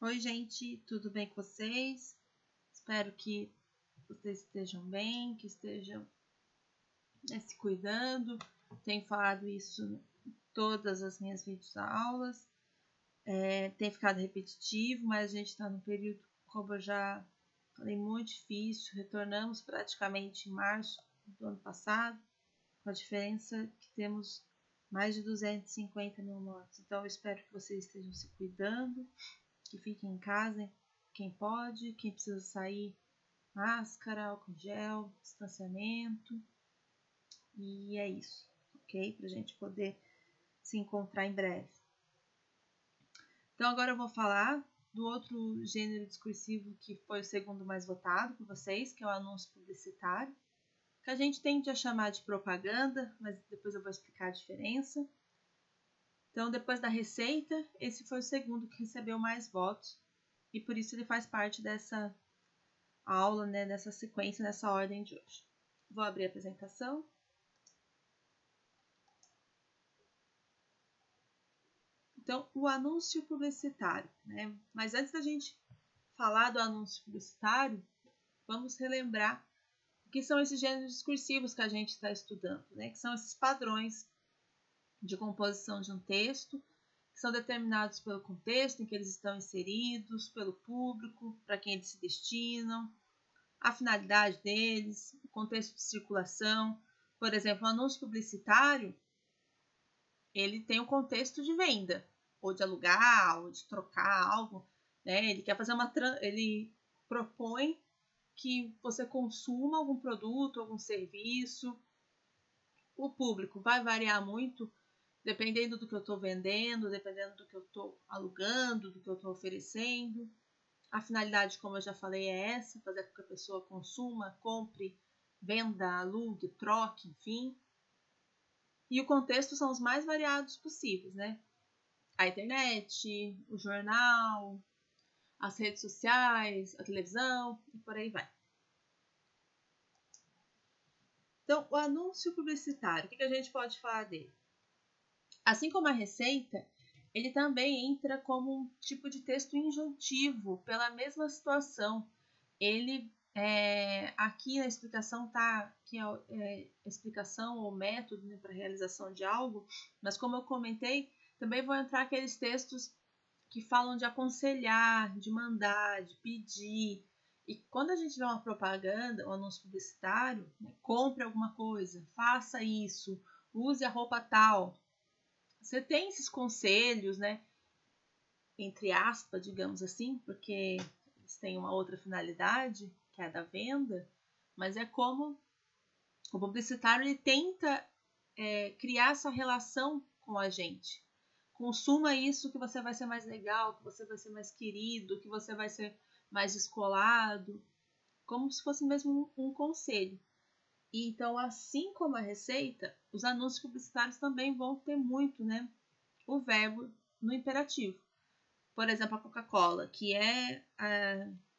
Oi, gente, tudo bem com vocês? Espero que vocês estejam bem, que estejam se cuidando. Tenho falado isso em todas as minhas videoaulas. Tem ficado repetitivo, mas a gente está num período, como eu já falei, muito difícil. Retornamos praticamente em março do ano passado, com a diferença que temos mais de 250 mil mortos. Então, eu espero que vocês estejam se cuidando, que fiquem em casa, quem pode, quem precisa sair, máscara, álcool gel, distanciamento. E é isso, ok? Para a gente poder se encontrar em breve. Então agora eu vou falar do outro gênero discursivo que foi o segundo mais votado por vocês, que é o anúncio publicitário, que a gente tende a chamar de propaganda, mas depois eu vou explicar a diferença. Então, depois da receita, esse foi o segundo que recebeu mais votos, e por isso ele faz parte dessa aula, né, nessa sequência, nessa ordem de hoje. Vou abrir a apresentação. Então, o anúncio publicitário, né? Mas antes da gente falar do anúncio publicitário, vamos relembrar o que são esses gêneros discursivos que a gente está estudando, né? Que são esses padrões de composição de um texto, que são determinados pelo contexto em que eles estão inseridos, pelo público, para quem eles se destinam, a finalidade deles, o contexto de circulação. Por exemplo, o anúncio publicitário, ele tem um contexto de venda, ou de alugar, ou de trocar algo, né? Ele quer fazer ele propõe que você consuma algum produto, algum serviço. O público vai variar muito, dependendo do que eu estou vendendo, dependendo do que eu estou alugando, do que eu estou oferecendo. A finalidade, como eu já falei, é essa: fazer com que a pessoa consuma, compre, venda, alugue, troque, enfim. E o contexto são os mais variados possíveis, né? A internet, o jornal, as redes sociais, a televisão e por aí vai. Então, o anúncio publicitário, o que a gente pode falar dele? Assim como a receita, ele também entra como um tipo de texto injuntivo pela mesma situação. Ele, aqui na explicação está que a explicação ou método, né, para a realização de algo, mas como eu comentei, também vão entrar aqueles textos que falam de aconselhar, de mandar, de pedir. E quando a gente vê uma propaganda, um anúncio publicitário, né, compre alguma coisa, faça isso, use a roupa tal. Você tem esses conselhos, né? Entre aspas, digamos assim, porque eles têm uma outra finalidade, que é a da venda, mas é como o publicitário ele tenta criar essa relação com a gente. Consuma isso que você vai ser mais legal, que você vai ser mais querido, que você vai ser mais descolado, como se fosse mesmo um conselho. E então, assim como a receita, os anúncios publicitários também vão ter muito, né, o verbo no imperativo. Por exemplo, a Coca-Cola, que é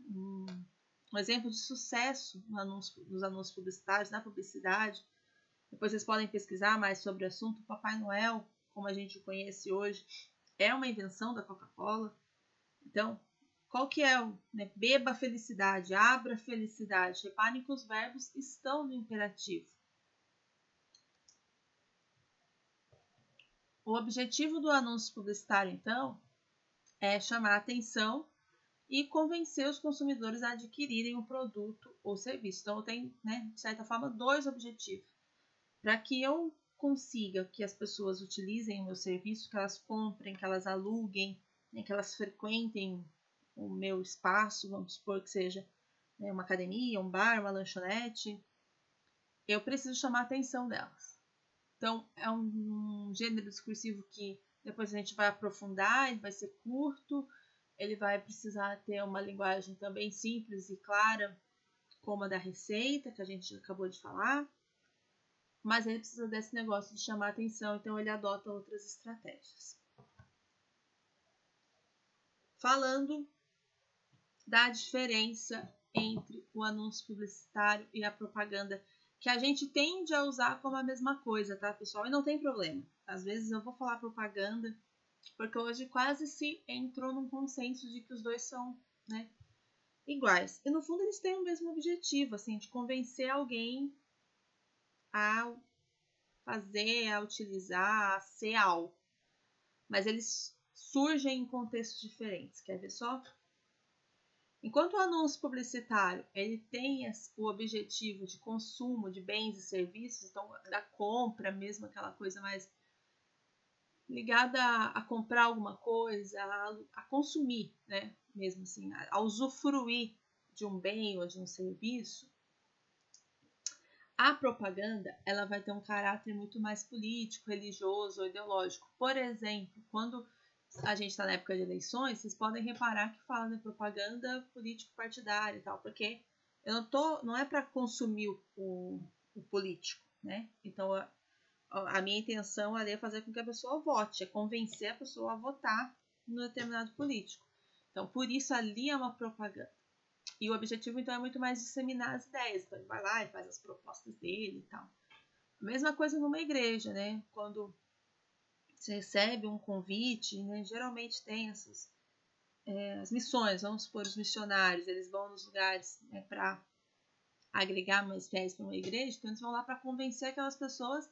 um exemplo de sucesso nos anúncios publicitários, na publicidade. Depois vocês podem pesquisar mais sobre o assunto. O Papai Noel, como a gente o conhece hoje, é uma invenção da Coca-Cola. Então, qual que é o, né? Beba a felicidade, abra a felicidade. Reparem que os verbos estão no imperativo. O objetivo do anúncio publicitário, então, é chamar a atenção e convencer os consumidores a adquirirem o produto ou serviço. Então, eu tenho, né, de certa forma, dois objetivos. Para que eu consiga que as pessoas utilizem o meu serviço, que elas comprem, que elas aluguem, né, que elas frequentem o meu espaço, vamos supor que seja, né, uma academia, um bar, uma lanchonete, eu preciso chamar a atenção delas. Então, é um gênero discursivo que depois a gente vai aprofundar, ele vai ser curto, ele vai precisar ter uma linguagem também simples e clara, como a da receita, que a gente acabou de falar, mas ele precisa desse negócio de chamar a atenção, então ele adota outras estratégias. Falando da diferença entre o anúncio publicitário e a propaganda, que a gente tende a usar como a mesma coisa, tá, pessoal? E não tem problema. Às vezes eu vou falar propaganda porque hoje quase se entrou num consenso de que os dois são, né, iguais. E no fundo eles têm o mesmo objetivo, assim, de convencer alguém a fazer, a utilizar, a ser algo. Mas eles surgem em contextos diferentes. Quer ver só? Enquanto o anúncio publicitário ele tem o objetivo de consumo de bens e serviços, então da compra mesmo, aquela coisa mais ligada a comprar alguma coisa, a consumir, né? Mesmo assim, a usufruir de um bem ou de um serviço, a propaganda ela vai ter um caráter muito mais político, religioso ou ideológico. Por exemplo, quando a gente está na época de eleições, vocês podem reparar que fala de propaganda político-partidária e tal, porque não é para consumir o político, né? Então a minha intenção ali é fazer com que a pessoa vote, é convencer a pessoa a votar no determinado político. Então, por isso ali é uma propaganda. E o objetivo, então, é muito mais disseminar as ideias. Então, ele vai lá e faz as propostas dele e tal. A mesma coisa numa igreja, né? Quando você recebe um convite, né? Geralmente tem as missões, vamos supor, os missionários, eles vão nos lugares, né, para agregar mais fiéis para uma igreja, então eles vão lá para convencer aquelas pessoas,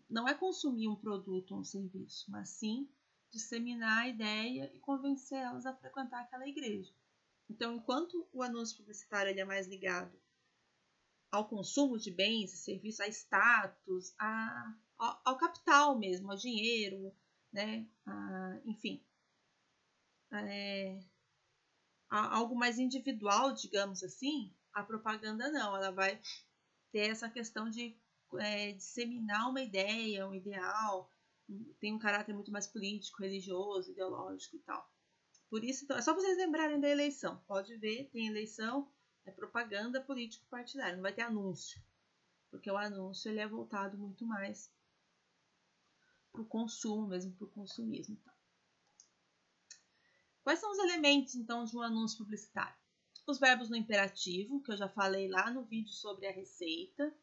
não é consumir um produto ou um serviço, mas sim disseminar a ideia e convencer elas a frequentar aquela igreja. Então, enquanto o anúncio publicitário ele é mais ligado ao consumo de bens e serviços, a status, ao capital mesmo, ao dinheiro, né? Enfim, algo mais individual, digamos assim, a propaganda não, ela vai ter essa questão de disseminar uma ideia, um ideal, tem um caráter muito mais político, religioso, ideológico e tal. Por isso, então, é só vocês lembrarem da eleição. Pode ver, tem eleição, é propaganda político-partidária, não vai ter anúncio. Porque o anúncio ele é voltado muito mais para o consumo, mesmo para o consumismo. Então. Quais são os elementos, então, de um anúncio publicitário? Os verbos no imperativo, que eu já falei lá no vídeo sobre a receita.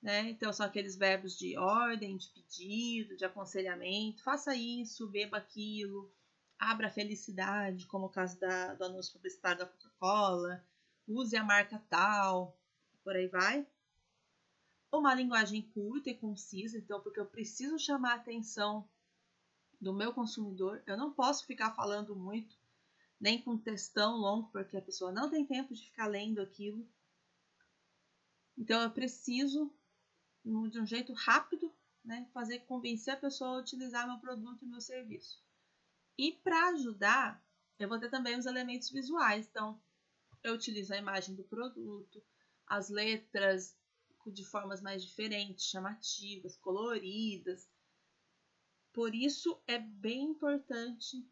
Né? Então, são aqueles verbos de ordem, de pedido, de aconselhamento. Faça isso, beba aquilo, abra a felicidade, como o caso do anúncio publicitário da Coca-Cola. Use a marca tal, por aí vai. Uma linguagem curta e concisa, então, porque eu preciso chamar a atenção do meu consumidor. Eu não posso ficar falando muito, nem com textão longo, porque a pessoa não tem tempo de ficar lendo aquilo. Então, eu preciso, de um jeito rápido, né, convencer a pessoa a utilizar meu produto e meu serviço. E para ajudar, eu vou ter também os elementos visuais. Então, eu utilizo a imagem do produto, as letras de formas mais diferentes, chamativas, coloridas. Por isso é bem importante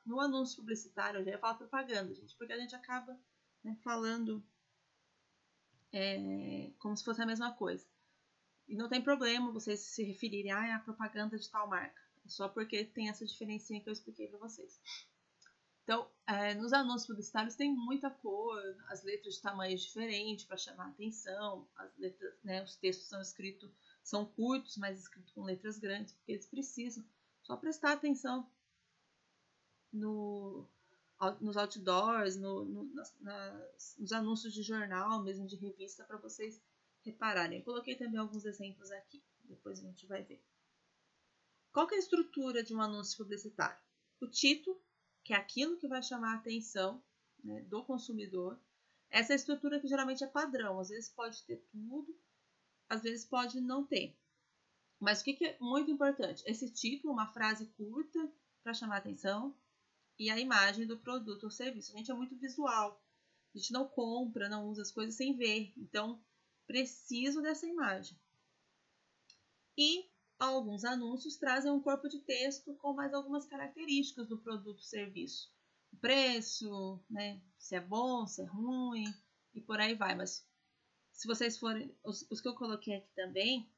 no anúncio publicitário, eu já ia falar propaganda, gente, porque a gente acaba, né, falando como se fosse a mesma coisa. E não tem problema vocês se referirem a propaganda de tal marca, é só porque tem essa diferencinha que eu expliquei para vocês. Então, nos anúncios publicitários tem muita cor, as letras de tamanhos diferentes para chamar a atenção, as letras, né, os textos são curtos, mas escritos com letras grandes, porque eles precisam só prestar atenção nos outdoors, nos anúncios de jornal, mesmo de revista, para vocês repararem. Eu coloquei também alguns exemplos aqui, depois a gente vai ver. Qual que é a estrutura de um anúncio publicitário? O título, que é aquilo que vai chamar a atenção, né, do consumidor. Essa é a estrutura que geralmente é padrão. Às vezes pode ter tudo, às vezes pode não ter. Mas o que é muito importante? Esse título, uma frase curta para chamar a atenção, e a imagem do produto ou serviço. A gente é muito visual. A gente não compra, não usa as coisas sem ver. Então, preciso dessa imagem. E alguns anúncios trazem um corpo de texto com mais algumas características do produto ou serviço. O preço, né? Se é bom, se é ruim, e por aí vai. Mas se vocês forem... Os que eu coloquei aqui também,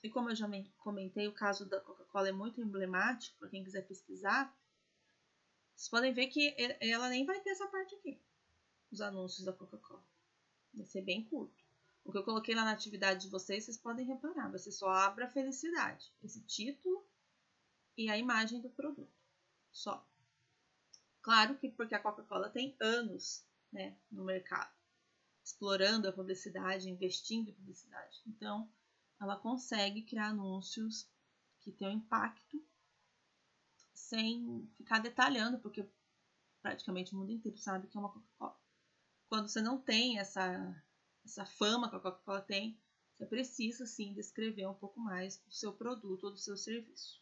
e como eu já comentei, o caso da Coca-Cola é muito emblemático, para quem quiser pesquisar, vocês podem ver que ela nem vai ter essa parte aqui, os anúncios da Coca-Cola. Vai ser bem curto. O que eu coloquei lá na atividade de vocês podem reparar. Você só abre a felicidade. Esse título e a imagem do produto. só. Claro que porque a Coca-Cola tem anos, né, no mercado, explorando a publicidade, investindo em publicidade. Então, ela consegue criar anúncios que tenham impacto sem ficar detalhando, porque praticamente o mundo inteiro sabe que é uma Coca-Cola. Quando você não tem essa fama que a Coca-Cola tem, você precisa sim descrever um pouco mais do seu produto ou do seu serviço.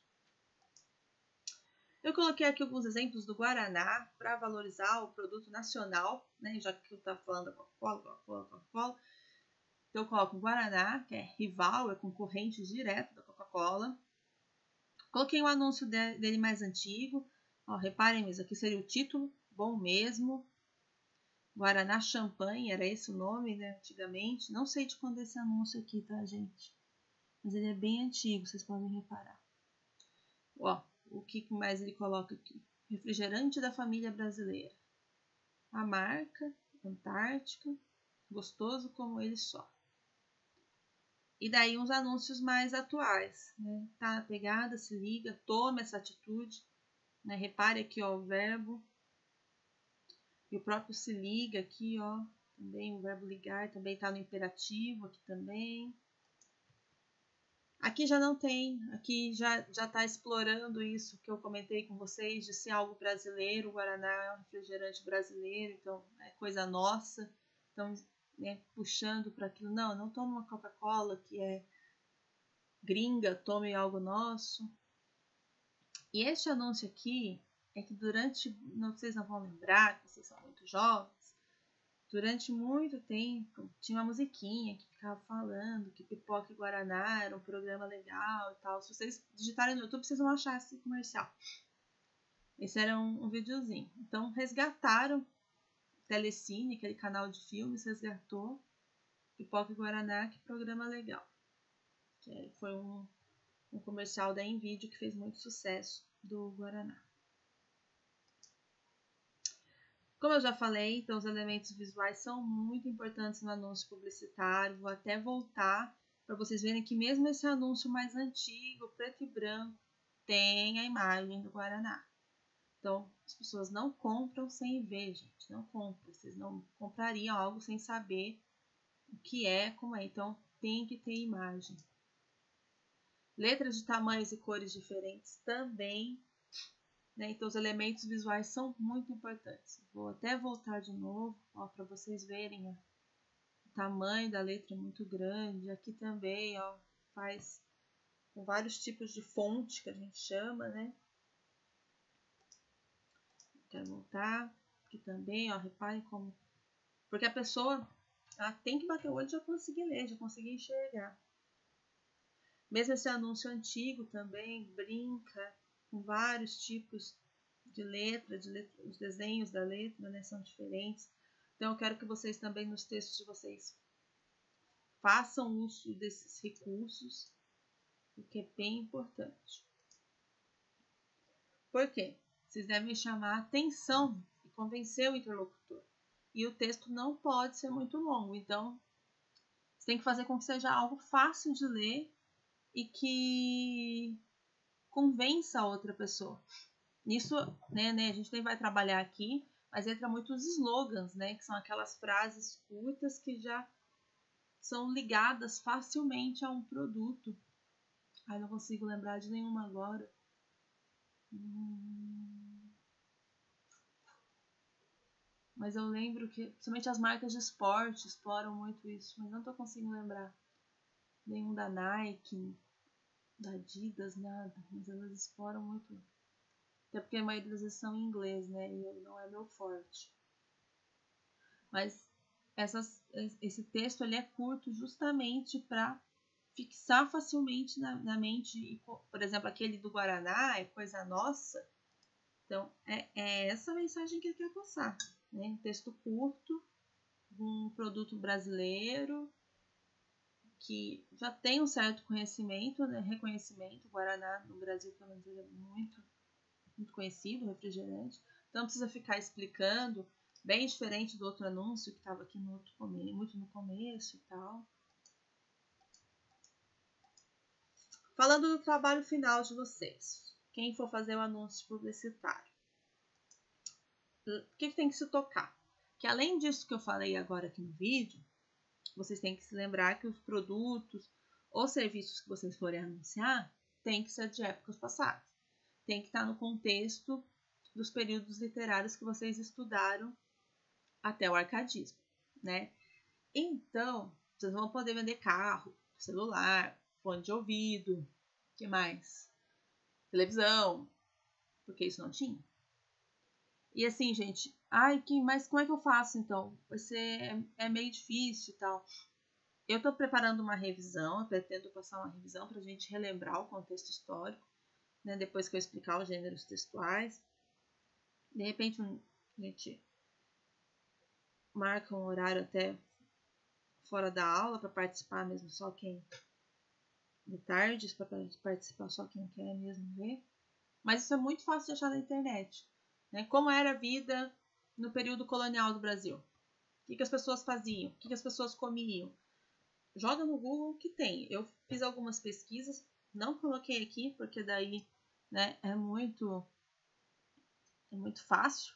Eu coloquei aqui alguns exemplos do Guaraná para valorizar o produto nacional, né? Já que eu estava falando da Coca-Cola. Então eu coloco o Guaraná, que é rival, é concorrente direto da Coca-Cola. Coloquei um anúncio dele mais antigo. Ó, reparem mesmo, aqui seria o título, bom mesmo. Guaraná Champanhe, era esse o nome, né, antigamente. Não sei de quando é esse anúncio aqui, tá, gente? Mas ele é bem antigo, vocês podem reparar. Ó, o que mais ele coloca aqui? Refrigerante da família brasileira. A marca, Antártica, gostoso como ele só. E daí uns anúncios mais atuais, né? Tá na pegada, se liga, toma essa atitude, né? Repare aqui, ó, o verbo. E o próprio se liga aqui, ó, também o verbo ligar também está no imperativo aqui também. Aqui já não tem, aqui já está explorando isso que eu comentei com vocês, de ser algo brasileiro. O Guaraná é um refrigerante brasileiro, então é coisa nossa. Então, né, puxando para aquilo, não tome uma Coca-Cola que é gringa, tome algo nosso. E este anúncio aqui é que durante, vocês não vão lembrar, que vocês são muito jovens, durante muito tempo tinha uma musiquinha que ficava falando que Pipoca e Guaraná era um programa legal e tal. Se vocês digitarem no YouTube, vocês vão achar esse comercial. Esse era um videozinho. Então resgataram Telecine, aquele canal de filmes, resgatou Pipoca e Guaraná, que programa legal. Que foi um comercial da Nvidia que fez muito sucesso do Guaraná. Como eu já falei, então os elementos visuais são muito importantes no anúncio publicitário. Vou até voltar para vocês verem que mesmo esse anúncio mais antigo, preto e branco, tem a imagem do Guaraná. Então, as pessoas não compram sem ver, gente. Não compram. Vocês não comprariam algo sem saber o que é, como é. Então, tem que ter imagem. Letras de tamanhos e cores diferentes também. Né? Então, os elementos visuais são muito importantes. Vou até voltar de novo para vocês verem. Ó, o tamanho da letra é muito grande. Aqui também ó, faz com vários tipos de fonte que a gente chama. Né? Quero voltar. Aqui também, ó, reparem como. Porque a pessoa ela tem que bater o olho e já conseguir ler, já conseguir enxergar. Mesmo esse anúncio antigo também brinca com vários tipos de letra, os desenhos da letra, né, são diferentes. Então, eu quero que vocês também, nos textos de vocês, façam uso desses recursos, o que é bem importante. Por quê? Vocês devem chamar a atenção e convencer o interlocutor. E o texto não pode ser muito longo, então você tem que fazer com que seja algo fácil de ler e que convença a outra pessoa. Nisso, né, a gente nem vai trabalhar aqui, mas entra muitos slogans, né, que são aquelas frases curtas que já são ligadas facilmente a um produto. Ai, não consigo lembrar de nenhuma agora. Mas eu lembro que, principalmente as marcas de esporte exploram muito isso, mas não tô conseguindo lembrar. Nenhum da Nike, da Adidas, nada, mas elas exploram muito. Até porque a maioria das vezes são em inglês, né? E não é meu forte. Mas esse texto ele é curto justamente para fixar facilmente na mente. Por exemplo, aquele do Guaraná é coisa nossa. Então, é essa mensagem que ele quer passar. Né? Um texto curto, um produto brasileiro, que já tem um certo conhecimento, né? Reconhecimento. O Guaraná no Brasil, pelo menos, é muito conhecido, refrigerante. Então, não precisa ficar explicando, bem diferente do outro anúncio que estava aqui muito no começo e tal. Falando do trabalho final de vocês, quem for fazer o anúncio publicitário. O que tem que se tocar? Que além disso que eu falei agora aqui no vídeo, vocês têm que se lembrar que os produtos ou serviços que vocês forem anunciar tem que ser de épocas passadas. Tem que estar no contexto dos períodos literários que vocês estudaram até o arcadismo, né? Então, vocês vão poder vender carro, celular, fone de ouvido, que mais? Televisão, porque isso não tinha. E assim, gente, mas como é que eu faço então? É meio difícil e tal. Eu estou preparando uma revisão, eu pretendo passar uma revisão para a gente relembrar o contexto histórico, né, depois que eu explicar os gêneros textuais. De repente, a gente marca um horário até fora da aula para participar mesmo, só quem de tarde, para participar só quem quer mesmo ver. Mas isso é muito fácil de achar na internet. Né? Como era a vida no período colonial do Brasil? O que as pessoas faziam? O que as pessoas comiam? Joga no Google que tem. Eu fiz algumas pesquisas, não coloquei aqui, porque daí, né, é muito fácil,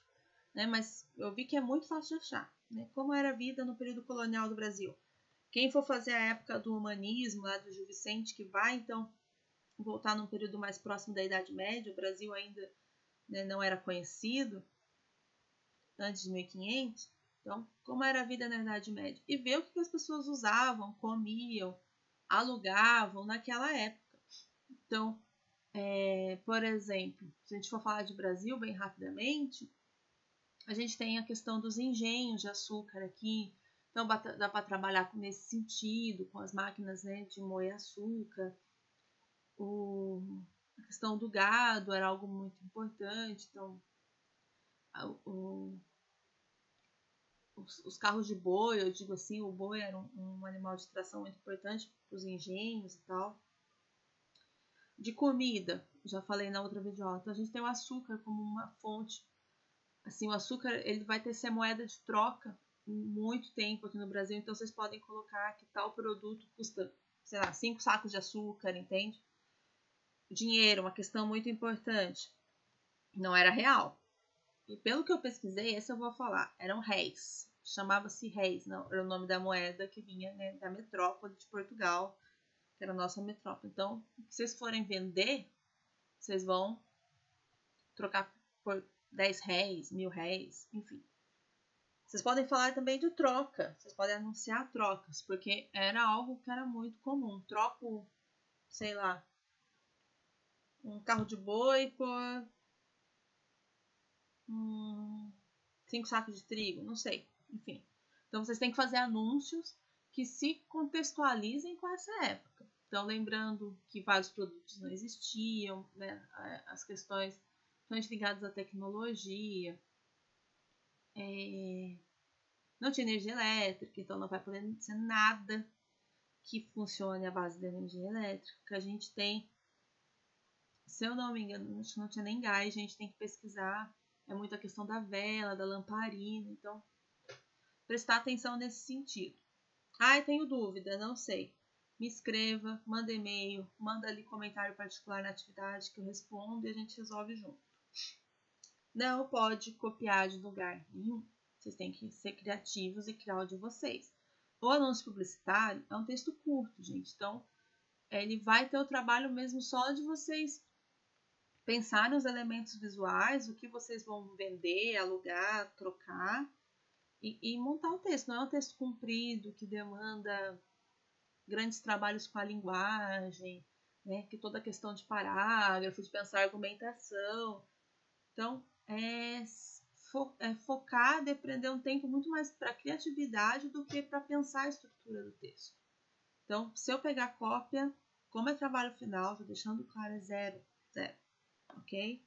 né, mas eu vi que é muito fácil de achar. Né? Como era a vida no período colonial do Brasil? Quem for fazer a época do humanismo, lá do Gil Vicente, que vai, então, voltar num período mais próximo da Idade Média, o Brasil ainda, né, não era conhecido, antes de 1500, então, como era a vida na Idade Média? E ver o que as pessoas usavam, comiam, alugavam naquela época. Então, por exemplo, se a gente for falar de Brasil bem rapidamente, a gente tem a questão dos engenhos de açúcar aqui. Então, dá para trabalhar nesse sentido, com as máquinas, né, de moer açúcar. A questão do gado era algo muito importante. Então, os carros de boi, eu digo assim, o boi era um animal de tração muito importante para os engenhos e tal. De comida, já falei na outra videoaula, então a gente tem o açúcar como uma fonte. Assim, o açúcar ele vai ter ser moeda de troca muito tempo aqui no Brasil, então vocês podem colocar que tal produto custa, sei lá, 5 sacos de açúcar, entende? Dinheiro, uma questão muito importante. Não era real. E pelo que eu pesquisei, esse eu vou falar, eram réis. Chamava-se réis, não, era o nome da moeda que vinha, né, da metrópole de Portugal, que era a nossa metrópole. Então, se vocês forem vender, vocês vão trocar por 10 réis, 1000 réis, enfim. Vocês podem falar também de troca, vocês podem anunciar trocas, porque era algo que era muito comum. Troco, sei lá, um carro de boi por 5 sacos de trigo, não sei, enfim. Então vocês têm que fazer anúncios que se contextualizem com essa época. Então, lembrando que vários produtos não existiam, né? As questões ligadas à tecnologia, não tinha energia elétrica, então não vai poder ser nada que funcione à base da energia elétrica. Que a gente tem, se eu não me engano, não tinha nem gás, a gente tem que pesquisar. É muita questão da vela, da lamparina, então prestar atenção nesse sentido. Tenho dúvida, não sei. Me escreva, manda e-mail, manda ali comentário particular na atividade que eu respondo e a gente resolve junto. Não pode copiar de lugar nenhum. Vocês têm que ser criativos e criar o de vocês. O anúncio publicitário é um texto curto, gente. Então, ele vai ter o trabalho mesmo só de vocês pensarem os elementos visuais, o que vocês vão vender, alugar, trocar e montar o texto. Não é um texto comprido que demanda grandes trabalhos com a linguagem, né? Que toda a questão de parágrafo, de pensar argumentação. Então, focado e prender um tempo muito mais para criatividade do que para pensar a estrutura do texto. Então, se eu pegar cópia, como é trabalho final, estou deixando claro, é 0, ok?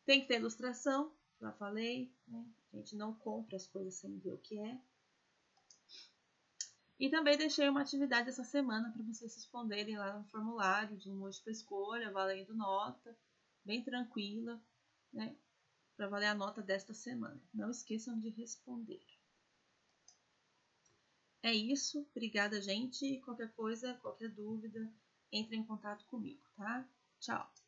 Tem que ter ilustração, já falei, né? A gente não compra as coisas sem ver o que é. E também deixei uma atividade essa semana para vocês responderem lá no formulário de múltipla escolha, valendo nota, bem tranquila, né? Para valer a nota desta semana. Não esqueçam de responder. É isso. Obrigada, gente. Qualquer coisa, qualquer dúvida, entre em contato comigo, tá? Tchau!